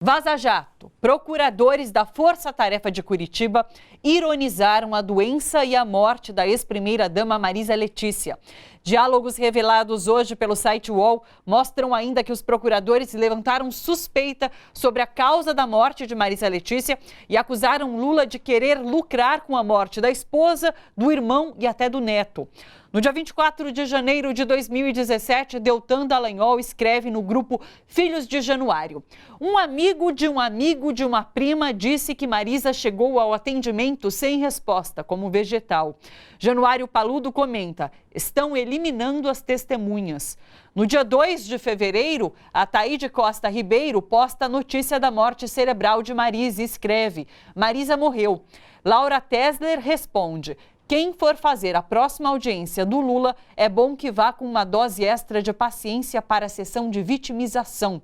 Vaza Jato. Procuradores da Força Tarefa de Curitiba ironizaram a doença e a morte da ex-primeira-dama Marisa Letícia. Diálogos revelados hoje pelo site UOL mostram ainda que os procuradores levantaram suspeita sobre a causa da morte de Marisa Letícia e acusaram Lula de querer lucrar com a morte da esposa, do irmão e até do neto. No dia 24 de janeiro de 2017, Deltan Dallagnol escreve no grupo Filhos de Januário: um amigo de uma prima disse que Marisa chegou ao atendimento sem resposta, como vegetal. Januário Paludo comenta: estão eliminando as testemunhas. No dia 2 de fevereiro, a Taíde Costa Ribeiro posta a notícia da morte cerebral de Marisa e escreve: Marisa morreu. Laura Tesler responde: quem for fazer a próxima audiência do Lula, é bom que vá com uma dose extra de paciência para a sessão de vitimização.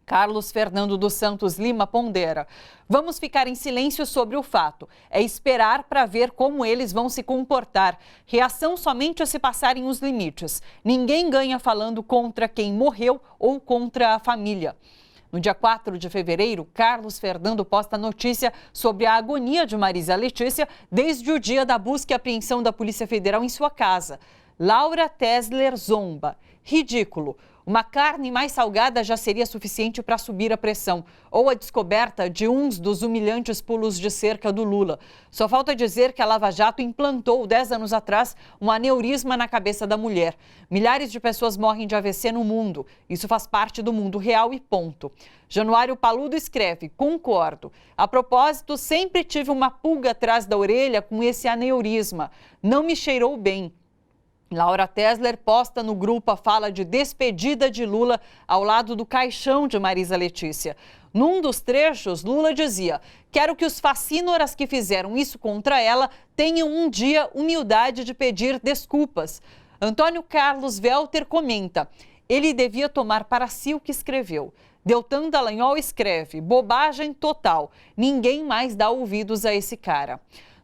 Carlos Fernando dos Santos Lima pondera: vamos ficar em silêncio sobre o fato. É esperar para ver como eles vão se comportar. Reação somente se passarem os limites. Ninguém ganha falando contra quem morreu ou contra a família. No dia 4 de fevereiro, Carlos Fernando posta notícia sobre a agonia de Marisa Letícia desde o dia da busca e apreensão da Polícia Federal em sua casa. Laura Tesler zomba: ridículo. Uma carne mais salgada já seria suficiente para subir a pressão. Ou a descoberta de uns dos humilhantes pulos de cerca do Lula. Só falta dizer que a Lava Jato implantou, 10 anos atrás, um aneurisma na cabeça da mulher. Milhares de pessoas morrem de AVC no mundo. Isso faz parte do mundo real e ponto. Januário Paludo escreve: concordo. A propósito, sempre tive uma pulga atrás da orelha com esse aneurisma. Não me cheirou bem. Laura Tesler posta no grupo a fala de despedida de Lula ao lado do caixão de Marisa Letícia. Num dos trechos, Lula dizia: quero que os facínoras que fizeram isso contra ela tenham um dia humildade de pedir desculpas. Antônio Carlos Welter comenta: ele devia tomar para si o que escreveu. Deltan Dallagnol escreve: bobagem total, ninguém mais dá ouvidos a esse cara.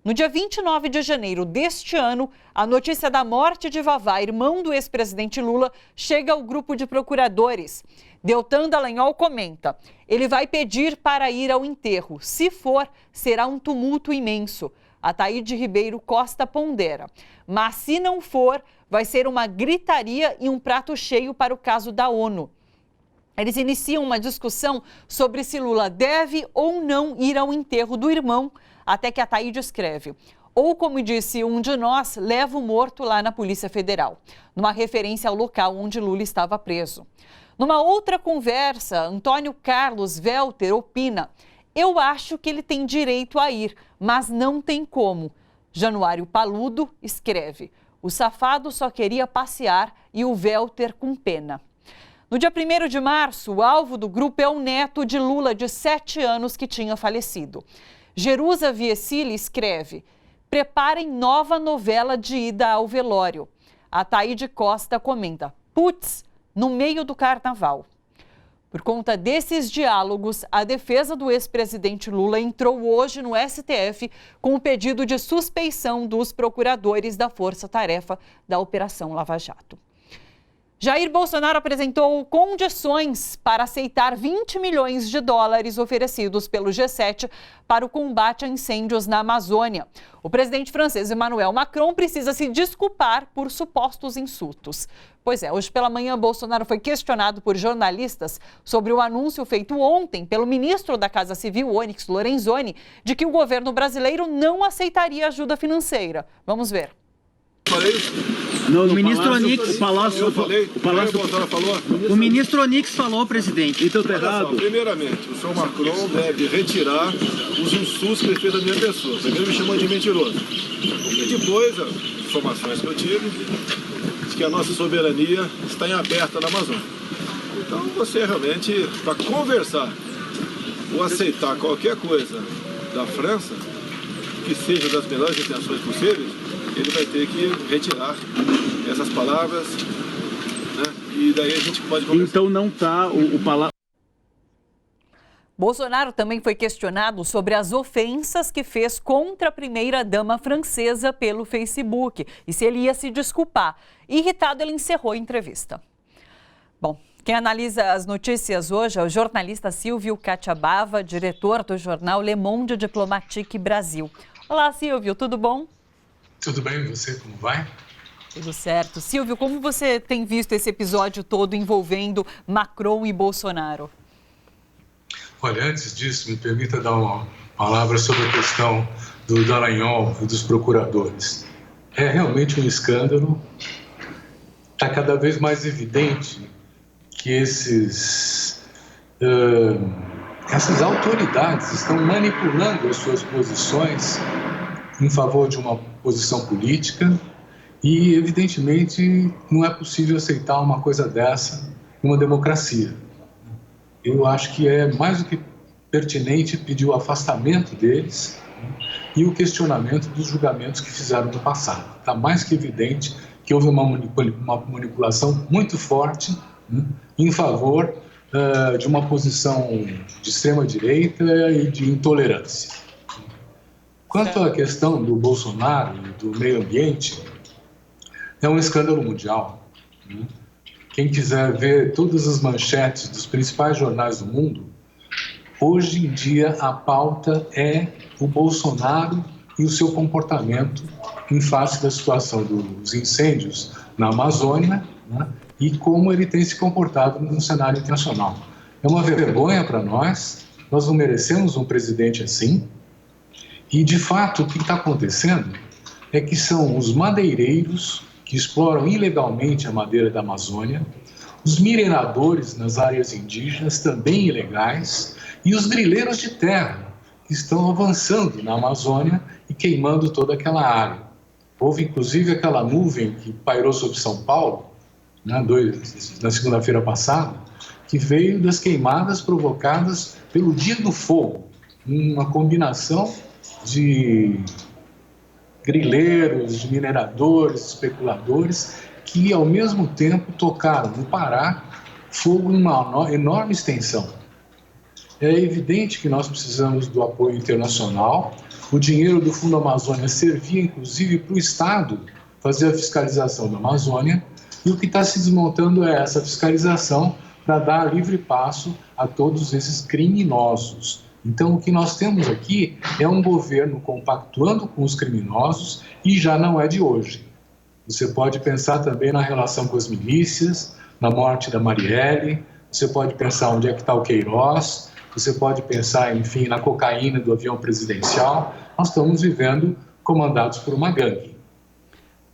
No dia 29 de janeiro deste ano, a notícia da morte de Vavá, irmão do ex-presidente Lula, chega ao grupo de procuradores. Deltan Dallagnol comenta: ele vai pedir para ir ao enterro. Se for, será um tumulto imenso. A Taíde Ribeiro Costa pondera: mas se não for, vai ser uma gritaria e um prato cheio para o caso da ONU. Eles iniciam uma discussão sobre se Lula deve ou não ir ao enterro do irmão, até que a Taíde escreve: ou, como disse um de nós, leva o morto lá na Polícia Federal, numa referência ao local onde Lula estava preso. Numa outra conversa, Antônio Carlos Welter opina: eu acho que ele tem direito a ir, mas não tem como. Januário Paludo escreve: o safado só queria passear e o Welter com pena. No dia 1º de março, o alvo do grupo é o neto de Lula, de 7 anos, que tinha falecido. Jerusa Viecili escreve: preparem nova novela de ida ao velório. A Taíde Costa comenta: putz, no meio do carnaval. Por conta desses diálogos, a defesa do ex-presidente Lula entrou hoje no STF com o pedido de suspeição dos procuradores da Força Tarefa da Operação Lava Jato. Jair Bolsonaro apresentou condições para aceitar 20 milhões de dólares oferecidos pelo G7 para o combate a incêndios na Amazônia. O presidente francês Emmanuel Macron precisa se desculpar por supostos insultos. Pois é, hoje pela manhã, Bolsonaro foi questionado por jornalistas sobre o anúncio feito ontem pelo ministro da Casa Civil, Onyx Lorenzoni, de que o governo brasileiro não aceitaria ajuda financeira. Vamos ver. No o ministro Onyx, o ministro Onyx falou, presidente. Então tá errado. Primeiramente, o senhor Macron deve retirar os insultos que ele fez à minha pessoa. Primeiro me chamou de mentiroso. E depois, as informações que eu tive, diz que a nossa soberania está em aberta na Amazônia. Então você realmente, para conversar ou aceitar qualquer coisa da França, que seja das melhores intenções possíveis, ele vai ter que retirar essas palavras, né? E daí a gente pode conversar. Então não está o palavra. Bolsonaro também foi questionado sobre as ofensas que fez contra a primeira-dama francesa pelo Facebook e se ele ia se desculpar. Irritado, ele encerrou a entrevista. Bom, Quem analisa as notícias hoje é o jornalista Silvio Catiabava, diretor do jornal Le Monde Diplomatique Brasil. Olá, Silvio, tudo bom? Tudo bem, e você, como vai? Tudo certo. Silvio, como você tem visto esse episódio todo envolvendo Macron e Bolsonaro? Olha, antes disso, me permita dar uma palavra sobre a questão do Dallagnol e dos procuradores. É realmente um escândalo. Está cada vez mais evidente que essas autoridades estão manipulando as suas posições em favor de uma posição política e, evidentemente, não é possível aceitar uma coisa dessa em uma democracia. Eu acho que é mais do que pertinente pedir o afastamento deles e o questionamento dos julgamentos que fizeram no passado. Está mais que evidente que houve uma manipulação muito forte em favor de uma posição de extrema-direita e de intolerância. Quanto à questão do Bolsonaro e do meio ambiente, é um escândalo mundial. Quem quiser ver todas as manchetes dos principais jornais do mundo, hoje em dia a pauta é o Bolsonaro e o seu comportamento em face da situação dos incêndios na Amazônia, e como ele tem se comportado no cenário internacional. É uma vergonha para nós não merecemos um presidente assim, e de fato o que está acontecendo é que são os madeireiros que exploram ilegalmente a madeira da Amazônia, os mineradores nas áreas indígenas também ilegais, e os grileiros de terra que estão avançando na Amazônia e queimando toda aquela área. Houve inclusive aquela nuvem que pairou sobre São Paulo, na segunda-feira passada, que veio das queimadas provocadas pelo Dia do Fogo, uma combinação de grileiros, de mineradores, especuladores, que ao mesmo tempo tocaram no Pará fogo em uma enorme extensão. É evidente que nós precisamos do apoio internacional. O dinheiro do Fundo Amazônia servia inclusive para o Estado fazer a fiscalização da Amazônia, e o que está se desmontando é essa fiscalização para dar livre passo a todos esses criminosos. Então, o que nós temos aqui é um governo compactuando com os criminosos, e já não é de hoje. Você pode pensar também na relação com as milícias, na morte da Marielle, você pode pensar onde é que está o Queiroz, você pode pensar, enfim, na cocaína do avião presidencial. Nós estamos vivendo comandados por uma gangue.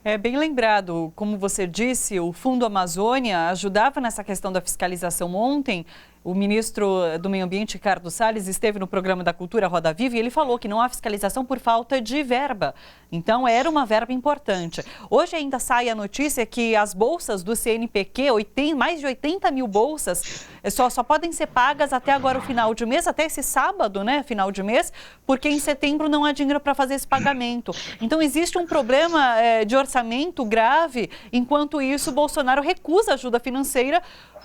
É bem lembrado, como você disse, o Fundo Amazônia ajudava nessa questão da fiscalização. Ontem, o ministro do Meio Ambiente, Ricardo Salles, esteve no programa da Cultura Roda Viva e ele falou que não há fiscalização por falta de verba. Então, era uma verba importante. Hoje ainda sai a notícia que as bolsas do CNPq, mais de 80 mil bolsas, só podem ser pagas até agora o final de mês, até esse sábado, final de mês, porque em setembro não há dinheiro para fazer esse pagamento. Então, existe um problema de orçamento grave, enquanto isso, o Bolsonaro recusa ajuda financeira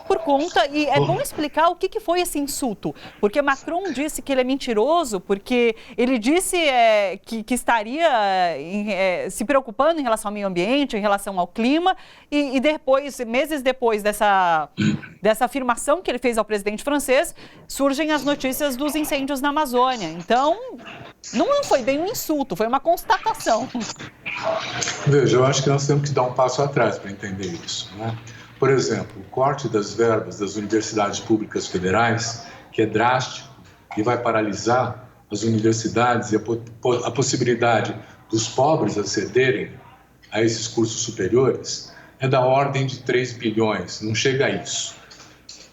por conta, e é bom explicar o que foi esse insulto, porque Macron disse que ele é mentiroso, porque ele disse que estaria se preocupando em relação ao meio ambiente, em relação ao clima, e depois, meses depois dessa afirmação que ele fez ao presidente francês, surgem as notícias dos incêndios na Amazônia. Então, não foi bem um insulto, foi uma constatação. Veja, eu acho que nós temos que dar um passo atrás para entender isso, Por exemplo, o corte das verbas das universidades públicas federais, que é drástico e vai paralisar as universidades e a possibilidade dos pobres acederem a esses cursos superiores, é da ordem de 3 bilhões, não chega a isso.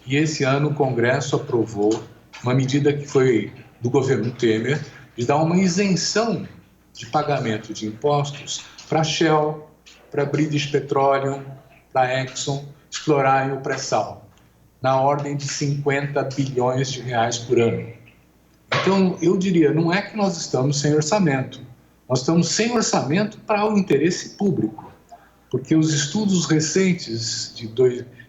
E esse ano o Congresso aprovou uma medida que foi do governo Temer, de dar uma isenção de pagamento de impostos para a Shell, para a British Petroleum, para a Exxon, explorarem o pré-sal, na ordem de 50 bilhões de reais por ano. Então, eu diria, não é que nós estamos sem orçamento, nós estamos sem orçamento para o interesse público, porque os estudos recentes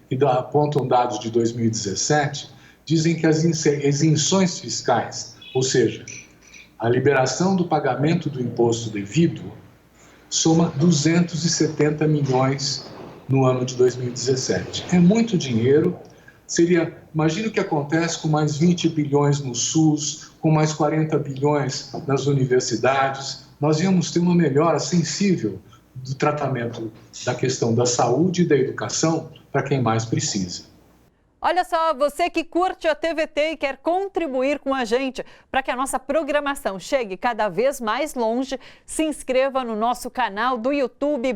que apontam dados de 2017 dizem que as isenções fiscais, ou seja, a liberação do pagamento do imposto devido, soma 270 milhões no ano de 2017. É muito dinheiro Imagine o que acontece com mais 20 bilhões no SUS, com mais 40 bilhões nas universidades. Nós íamos ter uma melhora sensível do tratamento da questão da saúde e da educação para quem mais precisa. Olha só, você que curte a TVT e quer contribuir com a gente para que a nossa programação chegue cada vez mais longe, se inscreva no nosso canal do YouTube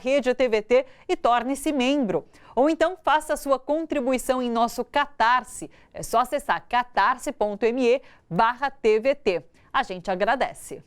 /Rede TVT e torne-se membro. Ou então faça a sua contribuição em nosso Catarse. É só acessar catarse.me/TVT. A gente agradece.